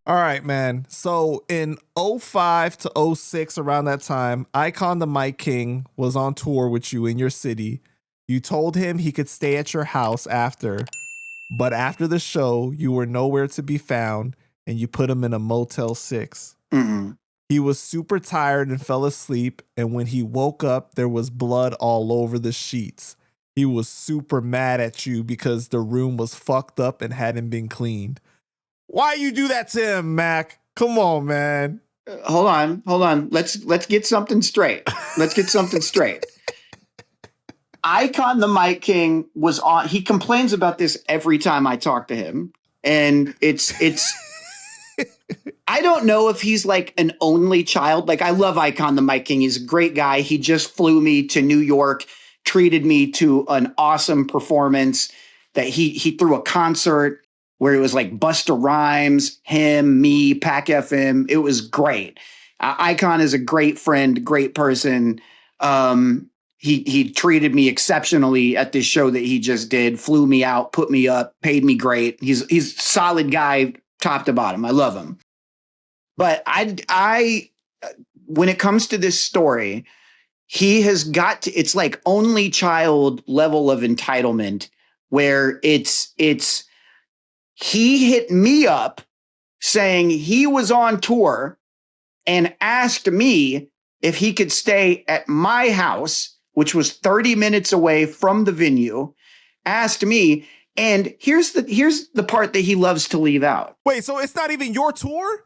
All right, man. So in '05 to '06, around that time, iCON the Mic King was on tour with you in your city. You told him he could stay at your house after, but after the show, you were nowhere to be found, and you put him in a Motel 6. Mm-hmm. He was super tired and fell asleep, and when he woke up, there was blood all over the sheets. He was super mad at you because the room was fucked up and hadn't been cleaned. Why you do that to him, Mac? Come on, man. Hold on. Let's get something straight. iCON the Mic King was on. He complains about this every time I talk to him, and it's. I don't know if he's like an only child. Like, I love iCON the Mic King. He's a great guy. He just flew me to New York, treated me to an awesome performance. That he threw a concert where it was like Busta Rhymes, him, me, Pac FM. It was great. iCON is a great friend, great person. He treated me exceptionally at this show that he just did, flew me out, put me up, paid me great. He's a solid guy, top to bottom. I love him. But I when it comes to this story, he has got to, it's like only child level of entitlement where it's he hit me up saying he was on tour and asked me if he could stay at my house, which was 30 minutes away from the venue, asked me. And here's the part that he loves to leave out. Wait, so it's not even your tour?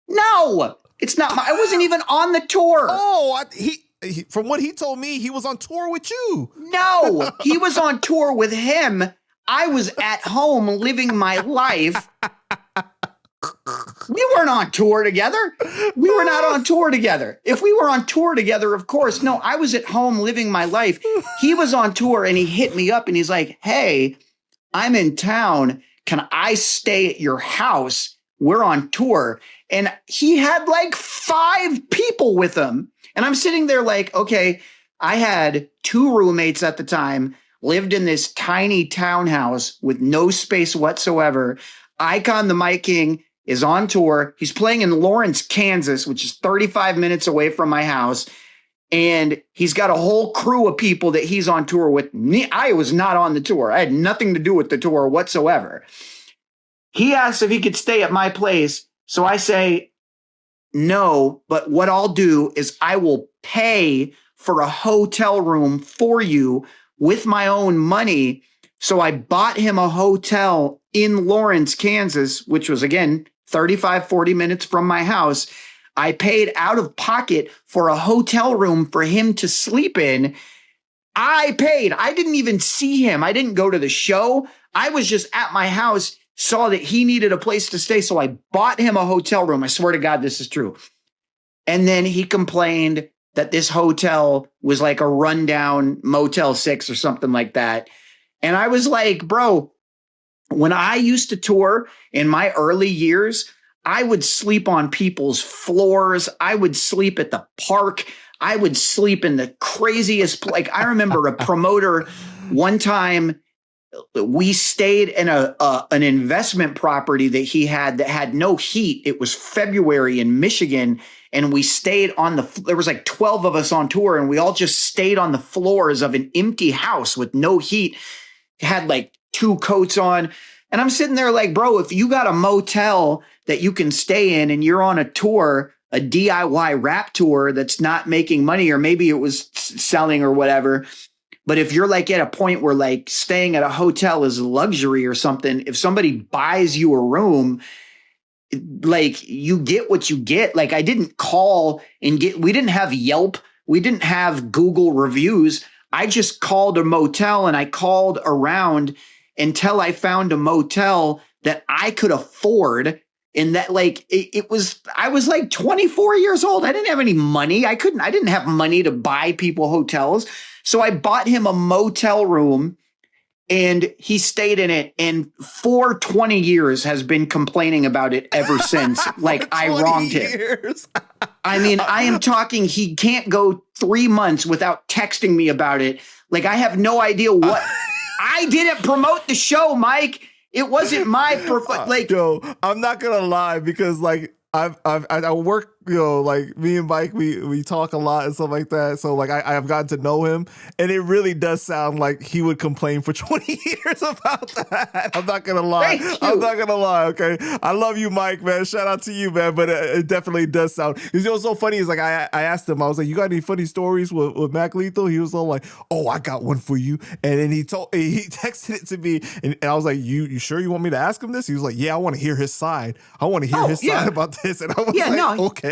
No, it's not. I wasn't even on the tour. Oh, he, from what he told me, he was on tour with you. No, he was on tour with him. I was at home living my life. We weren't on tour together. We were not on tour together. If we were on tour together, of course. No, I was at home living my life. He was on tour and he hit me up and he's like, hey, I'm in town. Can I stay at your house? We're on tour. And he had like 5 people with him. And I'm sitting there like, okay, I had 2 roommates at the time, lived in this tiny townhouse with no space whatsoever. iCON the Mic King is on tour. He's playing in Lawrence, Kansas, which is 35 minutes away from my house. And he's got a whole crew of people that he's on tour with. Me, I was not on the tour. I had nothing to do with the tour whatsoever. He asked if he could stay at my place. So I say, no, but what I'll do is I will pay for a hotel room for you with my own money. So I bought him a hotel in Lawrence, Kansas, which was, again, 35, 40 minutes from my house. I paid out of pocket for a hotel room for him to sleep in. I paid. I didn't even see him. I didn't go to the show. I was just at my house, saw that he needed a place to stay. So I bought him a hotel room. I swear to God, this is true. And then he complained that this hotel was like a rundown Motel 6 or something like that. And I was like, bro, when I used to tour in my early years, I would sleep on people's floors. I would sleep at the park. I would sleep in the craziest, like I remember a promoter one time, we stayed in an investment property that he had that had no heat. It was February in Michigan. And we stayed on there was like 12 of us on tour and we all just stayed on the floors of an empty house with no heat. Had like 2 coats on. And I'm sitting there like, bro, if you got a motel that you can stay in and you're on a tour, a DIY rap tour that's not making money, or maybe it was selling or whatever. But if you're like at a point where like staying at a hotel is a luxury or something, if somebody buys you a room, like you get what you get. Like I didn't call and we didn't have Yelp. We didn't have Google reviews. I just called a motel and I called around until I found a motel that I could afford. And that like, I was like 24 years old. I didn't have any money. I didn't have money to buy people hotels. So I bought him a motel room and he stayed in it. And for 20 years has been complaining about it ever since. Like I wronged him. I mean, I am talking, he can't go 3 months without texting me about it. Like I have no idea what I didn't promote the show, Mike. It wasn't my like. Yo, I'm not gonna lie because like I work, like me and Mike, we talk a lot and stuff like that. So like I've gotten to know him, and it really does sound like he would complain for 20 years about that. I'm not gonna lie. Thank I'm you. not gonna lie. Okay, I love you, Mike, man. Shout out to you, man. But it definitely does sound. You know what's so funny is like I asked him, I was like, you got any funny stories with Mac Lethal? He was all like, oh, I got one for you. And then he texted it to me, and I was like, you sure you want me to ask him this? He was like, yeah, I want to hear his side. I want to hear his side about this. And I was like, okay.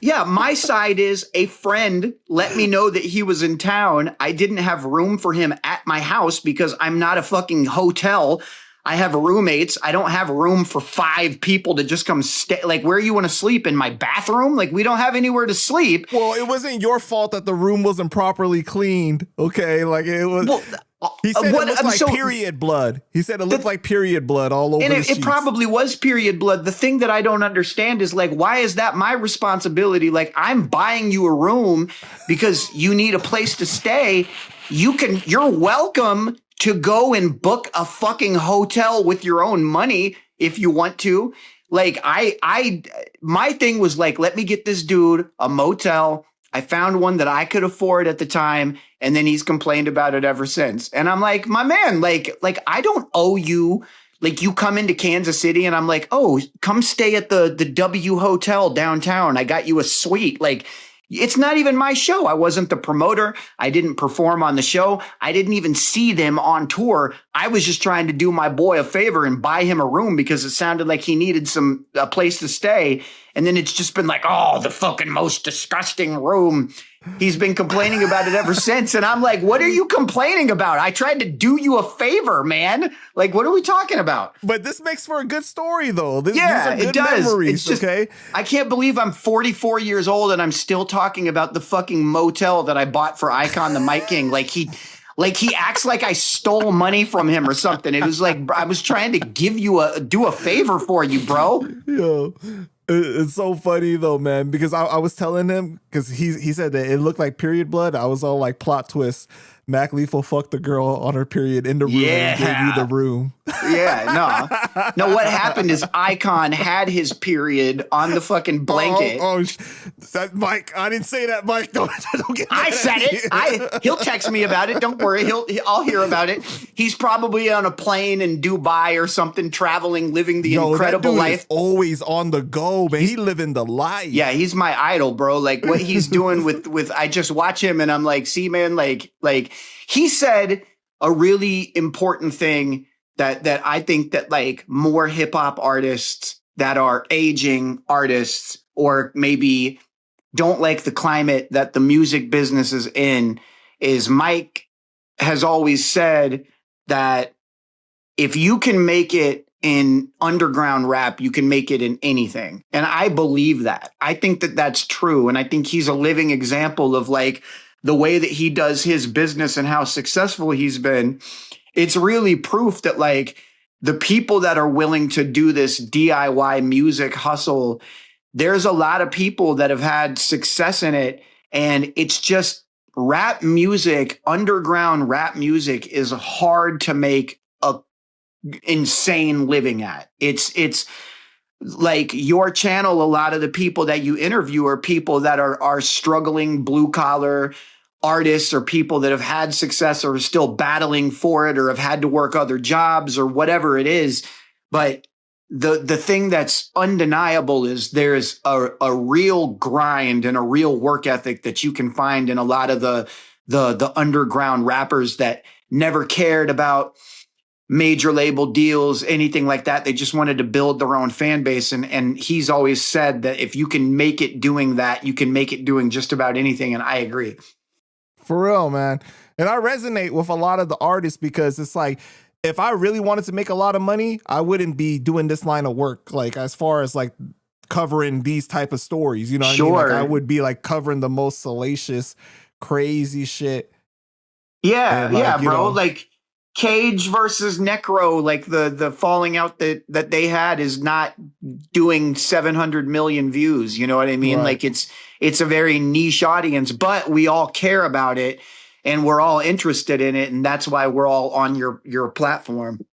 Yeah, my side is a friend let me know that he was in town. I didn't have room for him at my house because I'm not a fucking hotel. I have roommates. I don't have room for 5 people to just come stay. Like, where you want to sleep? In my bathroom? Like, we don't have anywhere to sleep. Well, it wasn't your fault that the room wasn't properly cleaned. Okay, like it was. Well, he said it looked like period blood. He said it looked like period blood all over the sheets. It probably was period blood. The thing that I don't understand is like, why is that my responsibility? Like, I'm buying you a room because you need a place to stay. You're welcome to go and book a fucking hotel with your own money if you want to. Like, my thing was like, let me get this dude a motel. I found one that I could afford at the time, and then he's complained about it ever since. And I'm like, my man, like I don't owe you. Like, you come into Kansas City, and I'm like, oh, come stay at the W Hotel downtown. I got you a suite. Like, it's not even my show. I wasn't the promoter. I didn't perform on the show. I didn't even see them on tour. I was just trying to do my boy a favor and buy him a room because it sounded like he needed a place to stay. And then it's just been like, oh, the fucking most disgusting room. He's been complaining about it ever since. And I'm like, what are you complaining about? I tried to do you a favor, man. Like, what are we talking about? But this makes for a good story, though. These are good it does. Memories, it's just, okay? I can't believe I'm 44 years old and I'm still talking about the fucking motel that I bought for iCON the Mic King. Like he acts like I stole money from him or something. It was like, I was trying to do a favor for you, bro. Yo. It's so funny though, man, because I was telling him, because he said that it looked like period blood. I was all like, plot twist. Mac Lethal fucked the girl on her period in the room and gave you the room. Yeah, no. What happened is iCON had his period on the fucking blanket. That Mike, I didn't say that, Mike. Don't get I said it. He'll text me about it. Don't worry. I'll hear about it. He's probably on a plane in Dubai or something, traveling, living the incredible that dude life. Is always on the go, man. He's living the life. Yeah, he's my idol, bro. Like what he's doing with I just watch him and I'm like, see, man, like he said a really important thing that I think that like more hip hop artists that are aging artists or maybe don't like the climate that the music business is in is Mike has always said that if you can make it in underground rap, you can make it in anything. And I believe that. I think that that's true. And I think he's a living example of like the way that he does his business and how successful he's been. It's really proof that like the people that are willing to do this DIY music hustle, there's a lot of people that have had success in it. And it's just rap music, underground rap music is hard to make a insane living at. It's like your channel, a lot of the people that you interview are people that are struggling blue collar artists or people that have had success or are still battling for it or have had to work other jobs or whatever it is. But the thing that's undeniable is there's a real grind and a real work ethic that you can find in a lot of the underground rappers that never cared about major label deals, anything like that. They just wanted to build their own fan base. And he's always said that if you can make it doing that, you can make it doing just about anything. And I agree. For real, man. And I resonate with a lot of the artists because it's like, if I really wanted to make a lot of money, I wouldn't be doing this line of work. Like as far as like covering these type of stories, you know what I mean? Like I would be like covering the most salacious, crazy shit. Yeah. And, like, yeah, bro. Like Cage versus Necro, like the falling out that they had is not doing 700 million views. You know what I mean? Right. Like it's a very niche audience, but we all care about it and we're all interested in it. And that's why we're all on your platform.